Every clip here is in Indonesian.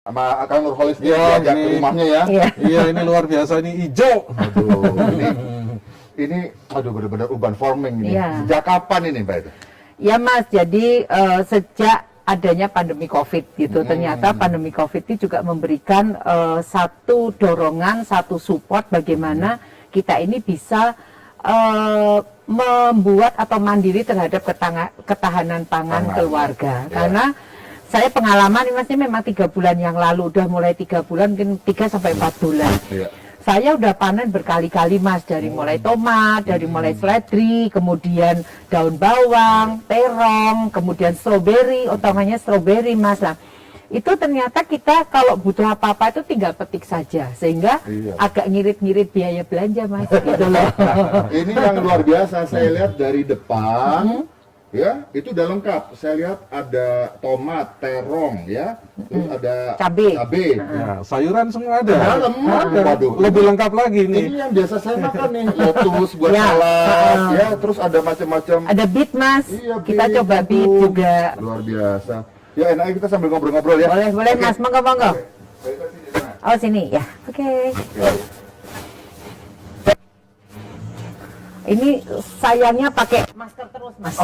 sama Kang Nurholis ya, diajak ke rumahnya ya. Iya, ini luar biasa, ini hijau. Aduh, ini aduh benar-benar urban farming ini. Ya. Sejak kapan ini Mbak itu? Ya Mas, jadi sejak adanya pandemi COVID gitu, ternyata pandemi COVID itu juga memberikan satu dorongan, satu support bagaimana kita ini bisa membuat atau mandiri terhadap ketahanan pangan keluarga. Karena saya pengalaman ini Mas, ini memang 3 bulan yang lalu, udah mulai 3 bulan, mungkin 3 sampai 4 bulan. Saya udah panen berkali-kali Mas, dari mulai tomat, dari mulai seledri, kemudian daun bawang, terong, kemudian stroberi, utamanya stroberi Mas. Nah, itu ternyata kita kalau butuh apa-apa itu tinggal petik saja, sehingga agak ngirit-ngirit biaya belanja Mas, gitu loh. Ini yang luar biasa, saya lihat dari depan, ya itu udah lengkap. Saya lihat ada tomat, terong, ya, terus ada Cabai. Ya, sayuran semua ada. Dalam, waduh. Lebih lengkap lagi nih. Ini yang biasa saya makan nih, lettuce buat salad, ya, terus ada macam-macam. Ada beet Mas, Iya, kita beet, coba beet jagung. juga. Luar biasa. Ya enaknya kita sambil ngobrol-ngobrol ya. Boleh Mas, monggo. Baiklah, sini, sana. Oh sini ya, oke. Ini sayangnya pakai masker terus Mas.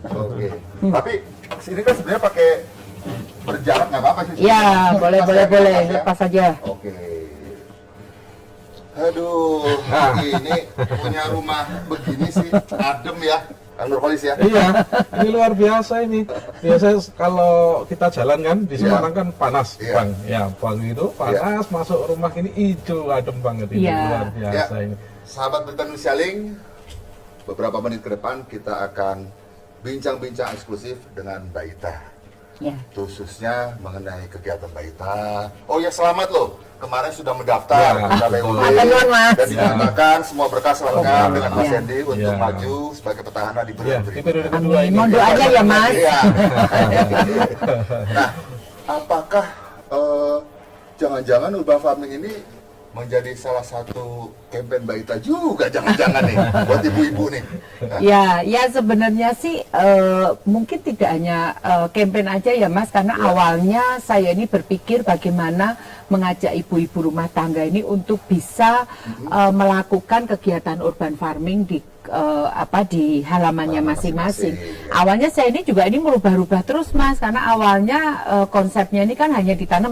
Oke. Tapi sini kan sebenarnya pakai berjarak nggak apa-apa sih. Ya, boleh, lepas saja. Oke. Aduh, ini punya rumah begini sih, adem ya, Kang Nurholis ya. Iya, ini luar biasa ini. Biasanya kalau kita jalan kan di Semarang kan panas, Bang. Ya, Bang itu panas, masuk rumah ini hijau adem banget ini. Luar biasa ini. Sahabat Berita Indonesia Link, beberapa menit ke depan kita akan bincang-bincang eksklusif dengan Mbak Ita. Khususnya mengenai kegiatan Mbak Ita. Oh ya, selamat loh. Kemarin sudah mendaftar ke KPUD dan dinyatakan semua berkas lengkap dengan Mas Hendy untuk maju sebagai petahana di periode berikutnya. Amin. Mohon doanya ya Mas. Nah, apakah jangan-jangan urban farming ini menjadi salah satu campaign Mbak Ita juga, jangan-jangan nih buat ibu-ibu nih? Ya sebenarnya sih mungkin tidak hanya campaign aja ya Mas, karena awalnya saya ini berpikir bagaimana mengajak ibu-ibu rumah tangga ini untuk bisa melakukan kegiatan urban farming di di halamannya masing-masing. Awalnya saya ini juga ini merubah-rubah terus Mas, karena awalnya konsepnya ini kan hanya ditanam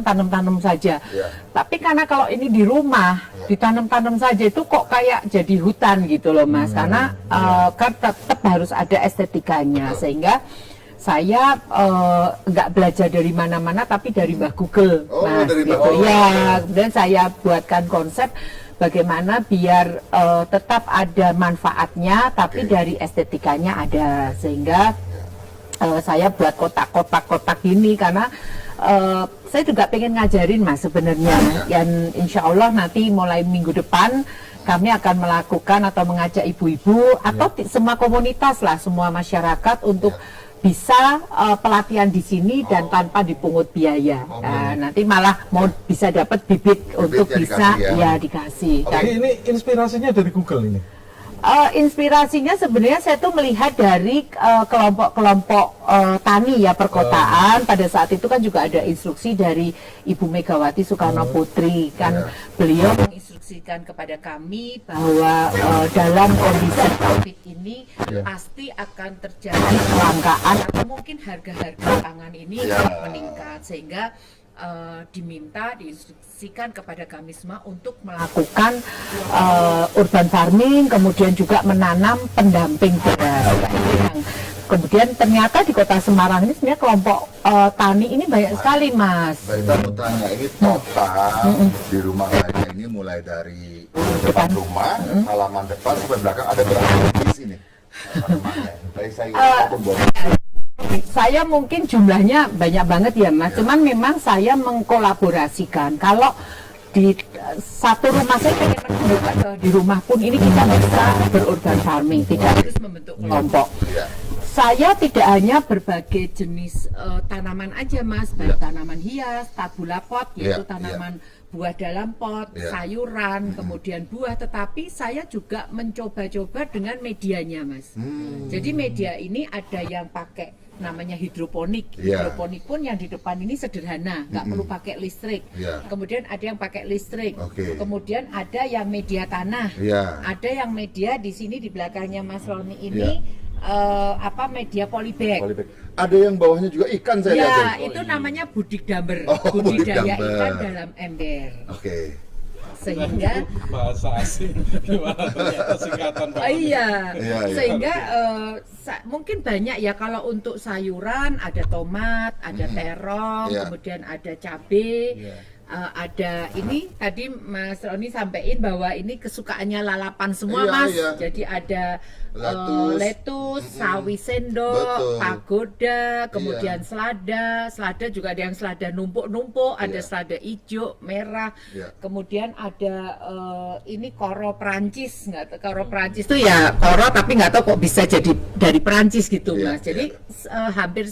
saja. Tapi karena kalau ini di rumah ditanam saja itu kok kayak jadi hutan gitu loh Mas, karena kan tetap harus ada estetikanya, sehingga saya nggak belajar dari mana-mana tapi dari Mbah Google, Mas, gitu. Ya, kemudian saya buatkan konsep bagaimana biar tetap ada manfaatnya tapi dari estetikanya ada, sehingga saya buat kotak-kotak ini karena saya juga pengen ngajarin Mas sebenarnya, dan insya Allah nanti mulai minggu depan kami akan melakukan atau mengajak ibu-ibu atau semua komunitas lah, semua masyarakat untuk bisa pelatihan di sini dan tanpa dipungut biaya. Nanti malah mau bisa dapat bibit untuk bisa dikasih. Ini inspirasinya dari Google ini? Inspirasinya sebenarnya saya tuh melihat dari kelompok-kelompok tani ya perkotaan. Pada saat itu kan juga ada instruksi dari Ibu Megawati Soekarno Putri, kan beliau menginstruksikan kepada kami bahwa dalam kondisi COVID ini pasti akan terjadi kelangkaan atau mungkin harga-harga pangan ini meningkat, sehingga diinstruksikan kepada kami semua untuk melakukan urban farming, kemudian juga menanam pendamping beras. Kemudian ternyata di Kota Semarang ini sebenarnya kelompok tani ini banyak sekali Mas. Baik, kita mau tanya, ini total di rumah saya ini mulai dari depan rumah, halaman depan sampai belakang ada berapa di sini? Saya mungkin jumlahnya banyak banget ya Mas, cuman memang saya mengkolaborasikan. Kalau di satu rumah saya pengen menunjukkan di rumah pun ini kita bisa berurban farming, tidak harus membentuk kelompok. Saya tidak hanya berbagai jenis tanaman aja Mas, baik tanaman hias, tabula pot, yaitu tanaman buah dalam pot, sayuran, kemudian buah, tetapi saya juga mencoba-coba dengan medianya Mas. Jadi media ini ada yang pakai namanya hidroponik. Yeah. Hidroponik pun yang di depan ini sederhana, nggak perlu pakai listrik. Yeah. Kemudian ada yang pakai listrik. Oke. Kemudian ada yang media tanah. Yeah. Ada yang media di sini di belakangnya Mas Roni ini media polybag. Ada yang bawahnya juga ikan saya lihat. Ya, tuh. itu namanya budidamber. Oh, Budidaya budidamber. ikan dalam ember. Oke. Sehingga bahasa asing gimana ternyata singkatan Pak? iya. Iya. Sehingga mungkin banyak ya, kalau untuk sayuran ada tomat, ada terong, Iya. kemudian ada cabai. Iya. Ada ini tadi Mas Roni sampaikan bahwa ini kesukaannya lalapan semua, Iya, Mas. iya. Jadi ada lettuce, sawi sendok, Betul. pagoda, kemudian Iya. selada juga ada yang selada numpuk-numpuk, ada Iya. selada hijau, merah. Iya. Kemudian ada ini koro Perancis, nggak tahu, koro Perancis itu ya koro tapi nggak tahu kok bisa jadi dari Perancis gitu, Iya, Mas. Jadi iya. hampir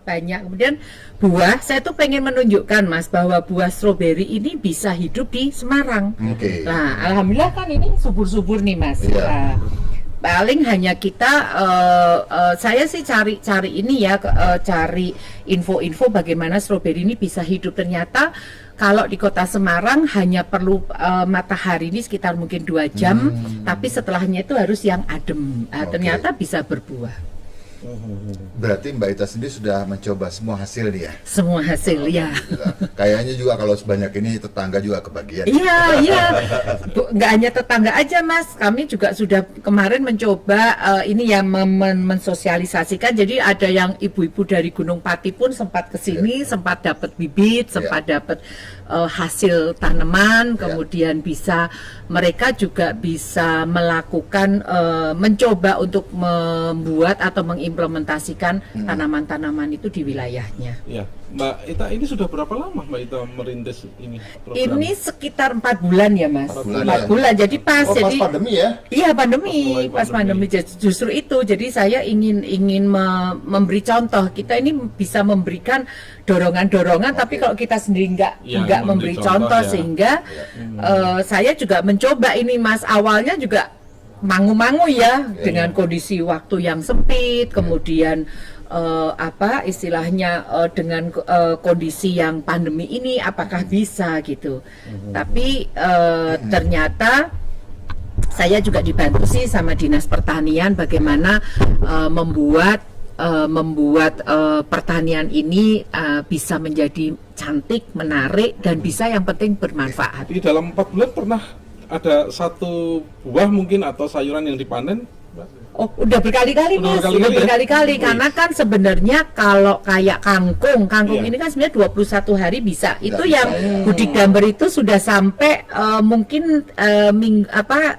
banyak. Kemudian buah, saya tuh pengen menunjukkan, Mas, bahwa buah stroberi ini bisa hidup di Semarang. Oke. Nah, alhamdulillah kan ini subur-subur nih, Mas. Iya. Nah, paling hanya kita saya sih cari ini ya, cari info-info bagaimana stroberi ini bisa hidup. Ternyata kalau di kota Semarang hanya perlu matahari ini sekitar mungkin 2 jam, tapi setelahnya itu harus yang adem. Oke. Ternyata bisa berbuah. Berarti Mbak Ita sendiri sudah mencoba semua hasil nih ya? Semua hasil ya. Kayaknya juga kalau sebanyak ini tetangga juga kebagian. Iya, iya. Nggak hanya tetangga aja, Mas. Kami juga sudah kemarin mencoba ini ya mensosialisasikan. Jadi ada yang ibu-ibu dari Gunung Pati pun sempat ke sini, sempat dapat bibit, sempat dapat hasil tanaman, kemudian mereka juga bisa melakukan mencoba untuk membuat atau mengimplementasikan tanaman-tanaman itu di wilayahnya. Ya, Mbak Ita, ini sudah berapa lama Mbak Ita merintis ini program? Ini sekitar 4 bulan ya, Mas. 4 4 bulan. Jadi pas Oh, pas jadi pandemi ya? iya pandemi, Mulai pas pandemi. pandemi. Justru itu. Jadi saya ingin memberi contoh. Kita ini bisa memberikan dorongan-dorongan, tapi kalau kita sendiri nggak memberi contoh ya. sehingga saya juga mencoba ini, Mas. Awalnya juga mangu-mangu ya, dengan kondisi waktu yang sempit, kemudian istilahnya dengan kondisi yang pandemi ini apakah bisa gitu. Tapi ternyata saya juga dibantu sih sama Dinas Pertanian bagaimana membuat pertanian ini bisa menjadi cantik, menarik, dan bisa yang penting bermanfaat. Di dalam 4 bulan pernah ada satu buah mungkin atau sayuran yang dipanen? Oh, udah berkali-kali, Mas. Udah ya? berkali-kali karena kan sebenarnya kalau kayak kangkung Iya. ini kan sebenarnya 21 hari bisa. Itu Nggak yang budidamber itu sudah sampai mungkin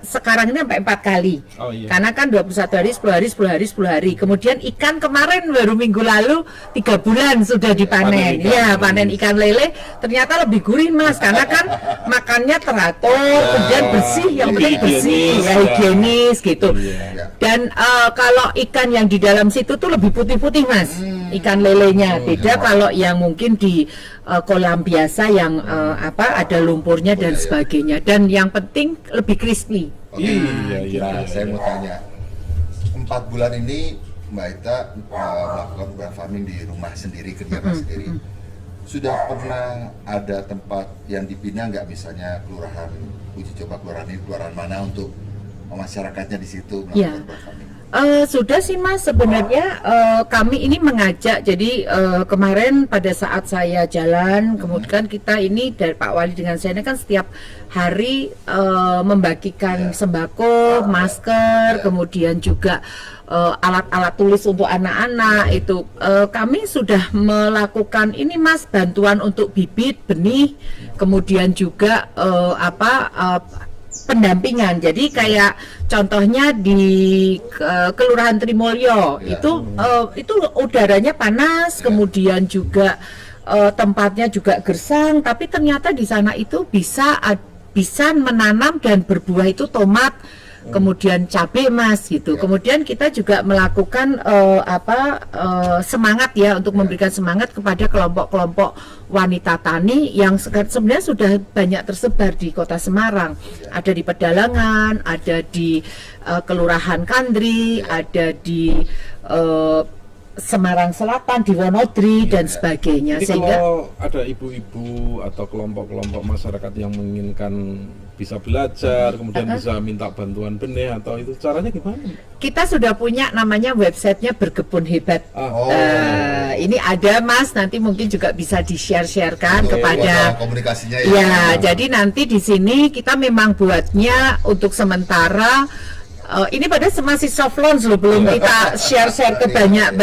sekarang ini sampai 4 kali. Oh, iya. Karena kan 21 hari, 10 hari, 10 hari, 10 hari. Kemudian ikan kemarin baru minggu lalu 3 bulan sudah dipanen. Panen ikan. Ya, panen ikan lele ternyata lebih gurih, Mas, karena kan makannya teratur, kemudian bersih, yang penting bersih, ya, higienis gitu. Iya. Dan kalau ikan yang di dalam situ tuh lebih putih-putih, Mas, ikan lelenya. Beda kalau yang mungkin di kolam biasa yang ada lumpurnya dan sebagainya. Dan yang penting lebih crispy. Oke. Iya. Nah, saya mau tanya. 4 bulan ini Mbak Ita melakukan urban farming di rumah sendiri, kerjaan sendiri. Sudah pernah ada tempat yang dipindah nggak, misalnya kelurahan, uji coba kelurahan ini, kelurahan mana untuk masyarakatnya di situ melakukan Ya. urban farming? Sudah sih, Mas, sebenarnya kami ini mengajak. Jadi kemarin pada saat saya jalan, kemudian kita ini dari Pak Wali dengan saya ini kan setiap hari membagikan sembako, masker, kemudian juga alat-alat tulis untuk anak-anak itu. Kami sudah melakukan ini, Mas, bantuan untuk bibit, benih, kemudian juga pendampingan. Jadi kayak contohnya di Kelurahan Trimulyo itu udaranya panas, kemudian juga tempatnya juga gersang, tapi ternyata di sana itu bisa menanam dan berbuah itu tomat, kemudian cabai, Mas, gitu. Kemudian kita juga melakukan semangat ya, untuk memberikan semangat kepada kelompok-kelompok wanita tani yang sebenarnya sudah banyak tersebar di Kota Semarang. Ada di Pedalangan, ada di Kelurahan Kandri, ada di Semarang Selatan, di Wonodri dan sebagainya. Jadi Sehingga kalau ada ibu-ibu atau kelompok-kelompok masyarakat yang menginginkan bisa belajar, kemudian bisa minta bantuan benih atau itu caranya gimana? kita sudah punya namanya websitenya Berkebun Hebat. Oh. Ini ada Mas, nanti mungkin juga bisa di-share-sharekan Untuk kepada komunikasinya ya. Jadi nanti di sini kita memang buatnya untuk sementara. Ini pada masih soft launch loh, belum kita share-share ke banyak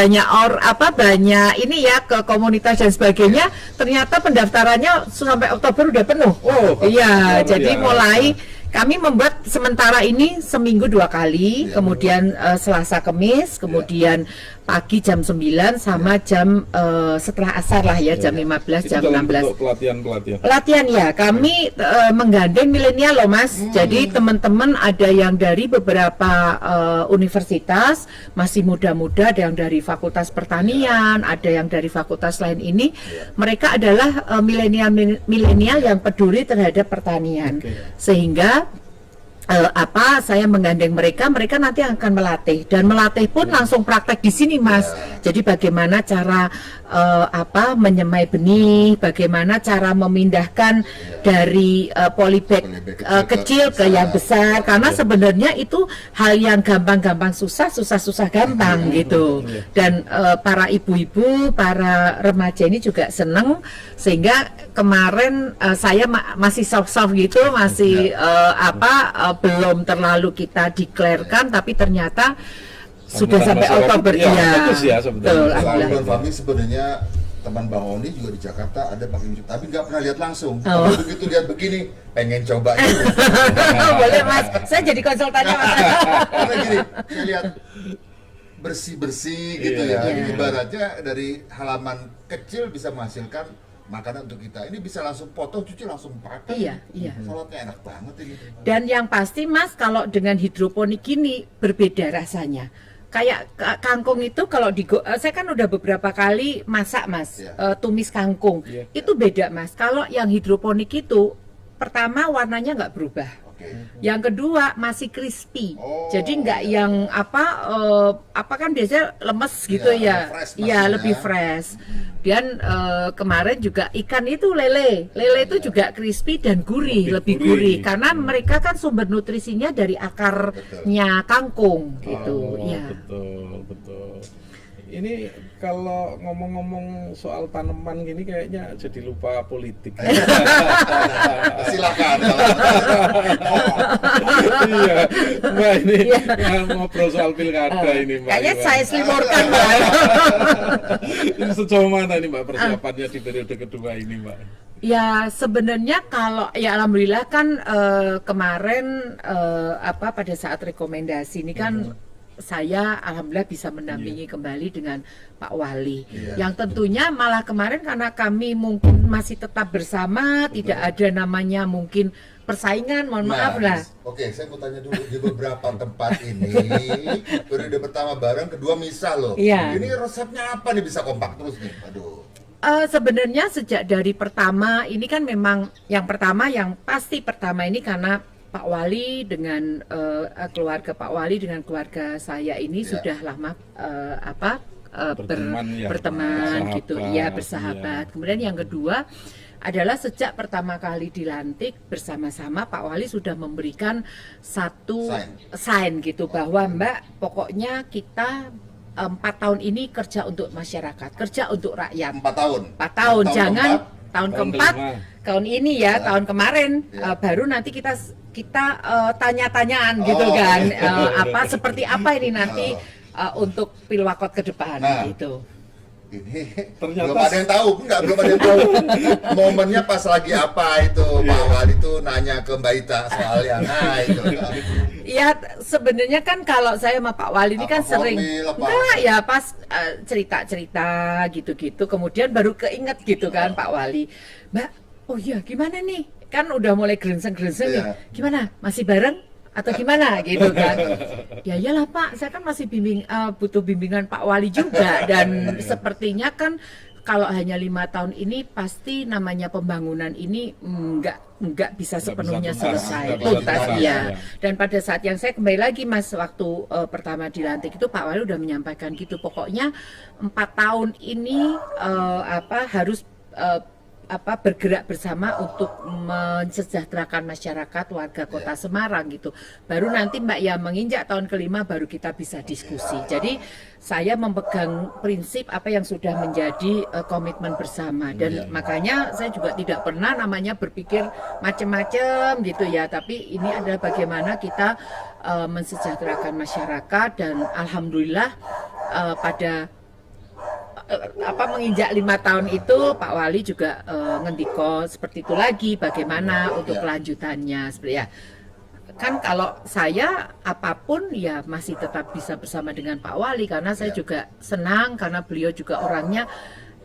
ini ya, ke komunitas dan sebagainya. Ternyata pendaftarannya sampai Oktober udah penuh. Oh, iya. Jadi ya. mulai kami membuat sementara ini seminggu 2 kali, kemudian Selasa Kemis, kemudian pagi jam 9 sama jam setelah asar lah ya, jam 15, jam 16. Pelatihan. Pelatihan ya, kami menggandeng milenial loh Mas. Jadi teman-teman ada yang dari beberapa universitas, masih muda-muda, ada yang dari Fakultas Pertanian, ada yang dari fakultas lain ini. Mereka adalah milenial yang peduli terhadap pertanian. Sehingga saya menggandeng mereka nanti akan melatih, dan melatih pun langsung praktek di sini Mas. Jadi bagaimana cara menyemai benih, bagaimana cara memindahkan dari polybag kecil ke yang besar, karena sebenarnya itu hal yang gampang susah gampang gitu. Dan para ibu-ibu, para remaja ini juga seneng, sehingga kemarin saya masih soft gitu, masih belum terlalu kita declare-kan, tapi ternyata sudah sampai Oktober. Bagus ya sebetulnya. Bang Fahmi sebenarnya teman Bang Oni juga di Jakarta ada pakai YouTube, tapi nggak pernah lihat langsung. Tapi begitu lihat begini, pengen coba. Boleh Mas, saya jadi konsultannya Mas. Karena gini, saya lihat bersih gitu ya. Ini ibaratnya dari halaman kecil bisa menghasilkan makanan untuk kita. Ini bisa langsung potong, cuci, langsung pakai. Iya. Saladnya enak banget ini. Dan yang pasti Mas, kalau dengan hidroponik ini berbeda rasanya. Kayak kangkung itu kalau saya kan udah beberapa kali masak Mas, tumis kangkung. Itu beda Mas. Kalau yang hidroponik itu pertama warnanya nggak berubah. Yang kedua masih crispy. Jadi nggak yang kan biasanya lemes gitu ya. Iya, lebih fresh. Dan kemarin juga ikan itu lele itu juga crispy dan gurih, lebih gurih karena mereka kan sumber nutrisinya dari akarnya kangkung gitu. Betul. Ini kalau ngomong-ngomong soal tanaman gini kayaknya jadi lupa politik. Silakan. Iya, Mbak, ini ngobrol soal pilkada ini Mbak. Kayaknya saya selimurkan Mbak. Ini sejauh mana ini Mbak persiapannya di periode kedua ini Mbak? Ya sebenarnya kalau ya alhamdulillah kan kemarin pada saat rekomendasi ini kan saya alhamdulillah bisa mendampingi kembali dengan Pak Wali. Yang tentunya malah kemarin karena kami mungkin masih tetap bersama, tidak ada namanya mungkin persaingan, mohon maaf lah. Oke, saya mau tanya dulu, di beberapa tempat ini periode pertama bareng, kedua misah loh. Ini resepnya apa nih bisa kompak terus nih? Aduh. Sebenarnya sejak dari pertama ini kan memang yang pertama ini karena Pak Wali dengan keluarga Pak Wali dengan keluarga saya ini sudah lama berteman gitu ya, bersahabat. Kemudian yang kedua adalah sejak pertama kali dilantik bersama-sama Pak Wali sudah memberikan satu sign gitu bahwa Mbak pokoknya kita 4 tahun ini kerja untuk masyarakat, kerja untuk rakyat. 4 tahun, jangan tahun keempat, tahun ini ya, tahun kemarin baru nanti kita tanya-tanyaan gitu kan, seperti apa ini nanti untuk Pilwakot ke depan gitu. Ini ternyata belum ada yang tahu, belum ada yang tahu momennya pas lagi apa itu Pak Wali itu nanya ke Mbak Ita soal yang itu. Ya sebenarnya kan kalau saya sama Pak Wali ini kan sering pas cerita-cerita gitu-gitu, kemudian baru keinget gitu kan Pak Wali, Mbak, oh iya gimana nih, kan udah mulai gerenseng-gerenseng nih, gimana masih bareng atau gimana gitu kan. Ya iyalah Pak, saya kan masih butuh bimbingan Pak Wali juga, dan sepertinya kan kalau hanya 5 tahun ini pasti namanya pembangunan ini nggak nggak bisa Nggak sepenuhnya bisa tuntas, selesai, nggak bisa tuntas tuntas, ya. ya. Dan pada saat yang saya kembali lagi Mas, waktu pertama dilantik itu Pak Wali udah menyampaikan gitu, pokoknya 4 tahun ini harus bergerak bersama untuk mensejahterakan masyarakat warga Kota Semarang gitu. Baru nanti Mbak ya menginjak tahun ke-5 baru kita bisa diskusi. Jadi saya memegang prinsip apa yang sudah menjadi komitmen bersama, dan makanya saya juga tidak pernah namanya berpikir macam-macam gitu ya. Tapi ini adalah bagaimana kita mensejahterakan masyarakat, dan alhamdulillah pada menginjak 5 tahun itu Pak Wali juga ngendiko seperti itu lagi, bagaimana untuk kelanjutannya seperti ya. Kan kalau saya apapun ya masih tetap bisa bersama dengan Pak Wali, karena saya juga senang karena beliau juga orangnya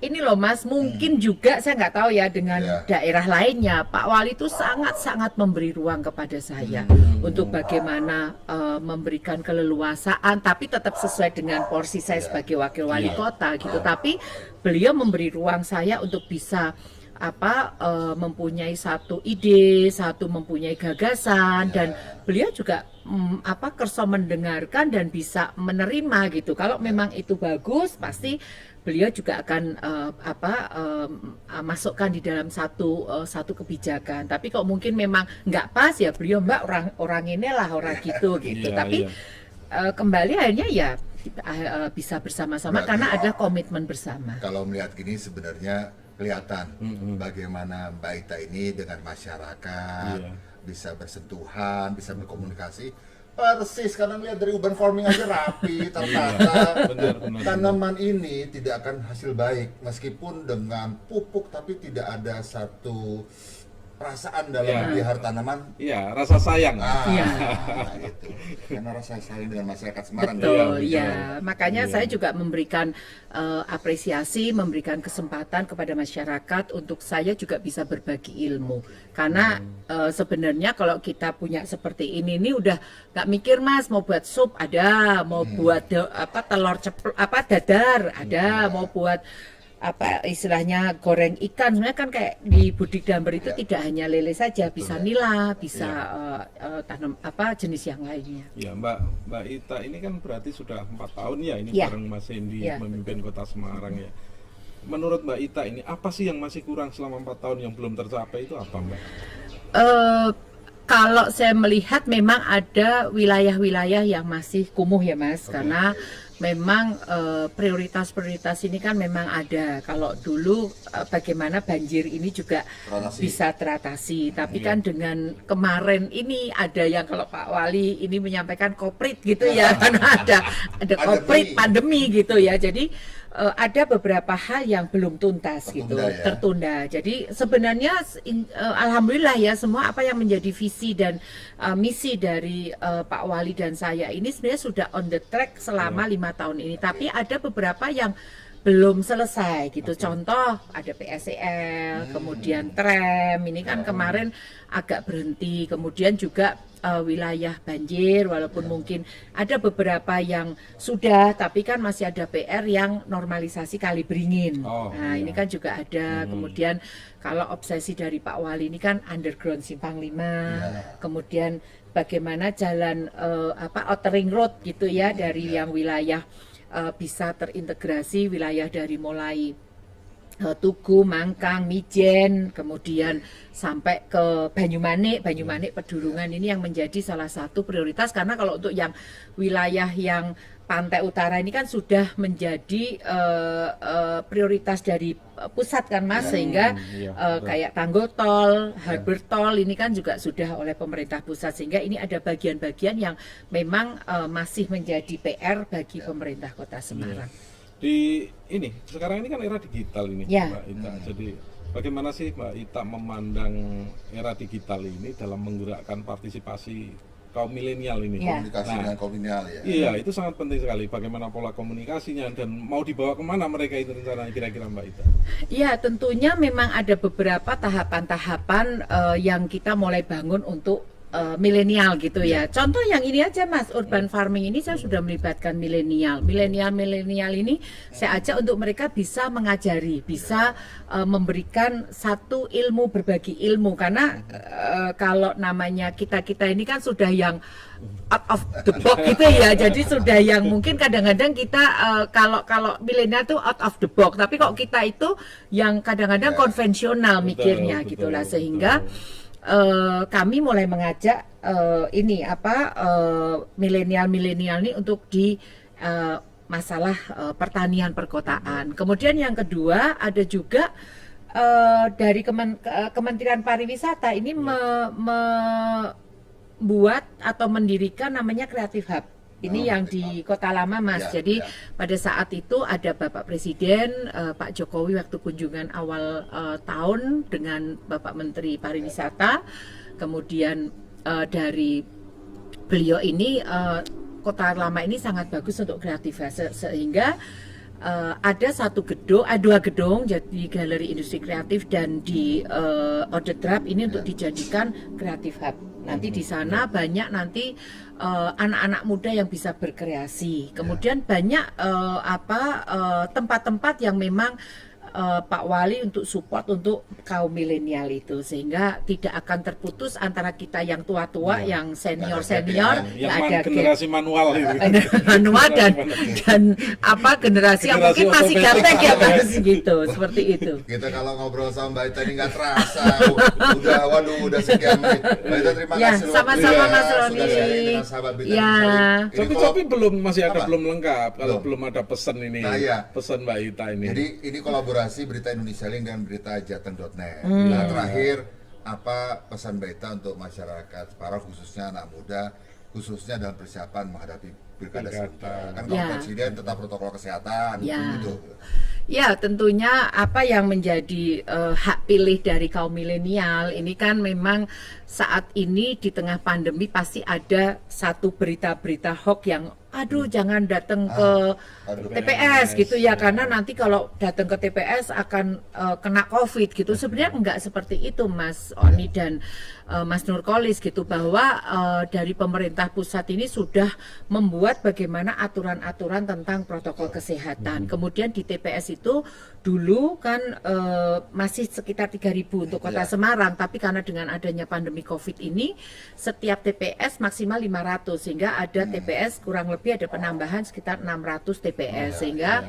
ini loh Mas, mungkin juga saya nggak tahu ya dengan daerah lainnya, Pak Wali itu sangat-sangat memberi ruang kepada saya untuk bagaimana memberikan keleluasaan, tapi tetap sesuai dengan porsi saya sebagai wakil wali kota gitu. Tapi beliau memberi ruang saya untuk bisa mempunyai satu ide, mempunyai gagasan, dan beliau juga kerso mendengarkan dan bisa menerima gitu. Kalau memang itu bagus, pasti beliau juga akan masukkan di dalam satu kebijakan. Tapi kalau mungkin memang nggak pas ya beliau orang inilah orang gitu. Tapi kembali akhirnya ya kita bisa bersama-sama karena ada komitmen bersama. Kalau melihat gini sebenarnya kelihatan bagaimana Mbak Ita ini dengan masyarakat bisa bersentuhan, bisa berkomunikasi. Persis, karena lihat dari urban farming aja rapi, tertata. Tanaman ini tidak akan hasil baik meskipun dengan pupuk, tapi tidak ada satu perasaan dalam melihara tanaman. Iya, rasa sayang. Gitu. Karena rasa sayang dengan masyarakat Semarang. Betul, makanya saya juga memberikan apresiasi, memberikan kesempatan kepada masyarakat untuk saya juga bisa berbagi ilmu. Karena sebenarnya kalau kita punya seperti ini udah nggak mikir Mas, mau buat sup ada, mau buat telur ceplok, dadar ada, mau buat istilahnya goreng ikan. Sebenarnya kan kayak di Budik Damber itu tidak hanya lele saja, bisa nila, bisa tanam jenis yang lainnya. Ya Mbak Ita ini kan berarti sudah 4 tahun ya ini bareng Mas Hendy memimpin Kota Semarang ya. Menurut Mbak Ita ini apa sih yang masih kurang selama 4 tahun yang belum tercapai, itu apa Mbak? Kalau saya melihat memang ada wilayah-wilayah yang masih kumuh ya Mas, karena memang prioritas-prioritas ini kan memang ada. Kalau dulu bagaimana banjir ini juga bisa teratasi, tapi kan dengan kemarin ini ada yang kalau Pak Wali ini menyampaikan koprit gitu ya, karena ada koprit pandemi gitu ya. Jadi ada beberapa hal yang belum tuntas tertunda. Jadi sebenarnya alhamdulillah ya, semua apa yang menjadi visi dan misi dari Pak Wali dan saya ini sebenarnya sudah on the track selama 5 tahun ini, tapi ada beberapa yang belum selesai gitu. Contoh ada PSEL, kemudian tram ini kan kemarin agak berhenti, kemudian juga wilayah banjir walaupun mungkin ada beberapa yang sudah, tapi kan masih ada PR yang normalisasi kali beringin. Ini kan juga ada. Kemudian kalau obsesi dari Pak Wali ini kan underground Simpang 5, kemudian bagaimana jalan outer ring road gitu ya, dari yang wilayah bisa terintegrasi wilayah dari mulai Tugu, Mangkang, Mijen, kemudian sampai ke Banyumanik Pedurungan, ini yang menjadi salah satu prioritas. Karena kalau untuk yang wilayah yang pantai utara ini kan sudah menjadi prioritas dari pusat kan Mas, sehingga kayak Tanggul Tol, Harbor Tol ini kan juga sudah oleh pemerintah pusat, sehingga ini ada bagian-bagian yang memang masih menjadi PR bagi pemerintah Kota Semarang. Di ini sekarang ini kan era digital ini Mbak Ita. Jadi bagaimana sih Mbak Ita memandang era digital ini dalam menggerakkan partisipasi kaum milenial ini? Komunikasi dengan kaum milenial ya. Iya, itu sangat penting sekali. Bagaimana pola komunikasinya dan mau dibawa kemana mereka itu rencananya kira-kira Mbak Ita? Iya, tentunya memang ada beberapa tahapan-tahapan yang kita mulai bangun untuk milenial gitu ya. Contoh yang ini aja Mas, urban farming ini saya sudah melibatkan milenial. Milenial ini saya ajak untuk mereka bisa mengajari, bisa memberikan satu ilmu, berbagi ilmu, karena kalau namanya kita ini kan sudah yang out of the box gitu ya. Jadi sudah yang mungkin kadang-kadang kita kalau milenial tuh out of the box, tapi kok kita itu yang kadang-kadang konvensional mikirnya gitulah, sehingga kami mulai mengajak milenial ini untuk di masalah pertanian perkotaan. Kemudian yang kedua ada juga dari Kementerian Pariwisata ini membuat atau mendirikan namanya Creative Hub. Ini yang di Kota Lama Mas. Jadi pada saat itu ada Bapak Presiden Pak Jokowi waktu kunjungan awal tahun dengan Bapak Menteri Pariwisata. Kemudian dari beliau ini Kota Lama ini sangat bagus untuk kreatif, sehingga ada dua gedung, jadi Galeri Industri Kreatif dan di Odetrap ini untuk dijadikan Creative Hub. Nanti di sana banyak nanti anak-anak muda yang bisa berkreasi. Kemudian banyak tempat-tempat yang memang Pak Wali untuk support untuk kaum milenial itu, sehingga tidak akan terputus antara kita yang tua-tua, yang senior-senior, yang ada generasi manual itu. Manual dan generasi yang mungkin masih gaptek ya Mas, gitu, seperti itu. Kita kalau ngobrol sama Mbak Ita ini nggak terasa, udah sekian menit. Mbak Ita terima kasih sama-sama Mas Roni. Sudah sharing dengan sahabat Bita Tapi masih ada belum lengkap kalau belum ada pesan ini. Pesan Mbak Ita ini. Jadi ini kolaborasi Berita Indonesia Link dan Berita Jateng.net. Nah, terakhir apa pesan Mbak Ita untuk masyarakat separuh, khususnya anak muda, khususnya dalam persiapan menghadapi pilkada serentak? Kan kalau presiden tetap protokol kesehatan gitu. Ya, tentunya apa yang menjadi hak pilih dari kaum milenial ini kan memang saat ini di tengah pandemi pasti ada satu berita-berita hoax yang jangan datang ke TPS gitu ya, karena nanti kalau datang ke TPS akan kena COVID gitu. Sebenarnya enggak seperti itu Mas Oni dan Mas Nurkolis gitu, bahwa dari pemerintah pusat ini sudah membuat bagaimana aturan-aturan tentang protokol kesehatan. Kemudian di TPS itu dulu kan masih sekitar 3.000 untuk Kota Semarang, tapi karena dengan adanya pandemi COVID ini setiap TPS maksimal 500, sehingga ada TPS kurang lebih ada penambahan sekitar 600 TPS, sehingga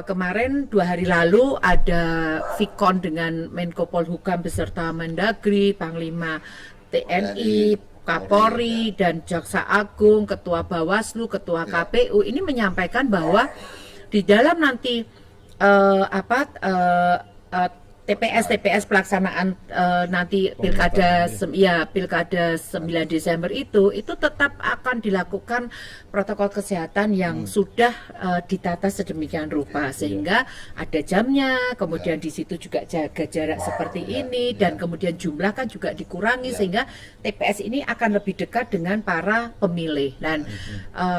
kemarin 2 hari lalu ada Vikon dengan Menko Polhukam beserta Mendagri, Panglima TNI, Kapolri dan Jaksa Agung, Ketua Bawaslu, Ketua KPU ini menyampaikan bahwa di dalam nanti TPS pelaksanaan nanti pilkada 9 Desember itu tetap akan dilakukan protokol kesehatan yang sudah ditata sedemikian rupa, sehingga ada jamnya, kemudian di situ juga jaga jarak seperti ini, dan kemudian jumlah kan juga dikurangi, sehingga TPS ini akan lebih dekat dengan para pemilih. Dan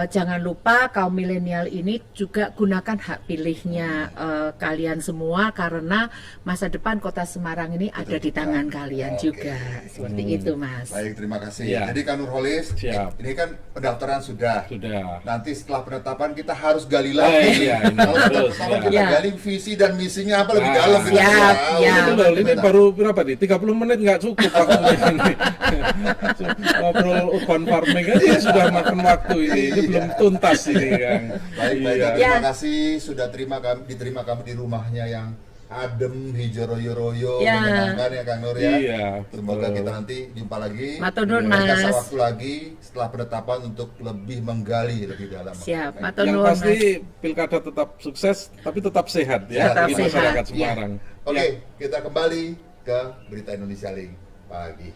jangan lupa kaum milenial ini juga gunakan hak pilihnya kalian semua, karena masa depan Kota Semarang ini ada di tangan kalian juga. Seperti itu Mas. Baik, terima kasih. Jadi Kak Nurholis, ini kan pendaftaran sudah. Nanti setelah penetapan kita harus gali lagi. Kalau kita gali visi dan misinya apa lebih dalam. Ini baru berapa nih? 30 menit nggak cukup waktunya ini. Ngobrol urban farming aja sudah makan waktu ini. Ini belum tuntas ini kan. Baik. Terima kasih sudah diterima kami di rumahnya yang adem, hijau royo-royo, menyenangkan ya Kang Nur ya. Semoga kita nanti jumpa lagi. Matur nuwun Mas. Kasih waktu lagi setelah penetapan untuk lebih menggali lebih dalam. Siap. Matur Yang nuwun pasti pilkada tetap sukses, tapi tetap sehat ya tetap bagi masyarakat Semarang. Oke, kita kembali ke Berita Indonesia Link pagi.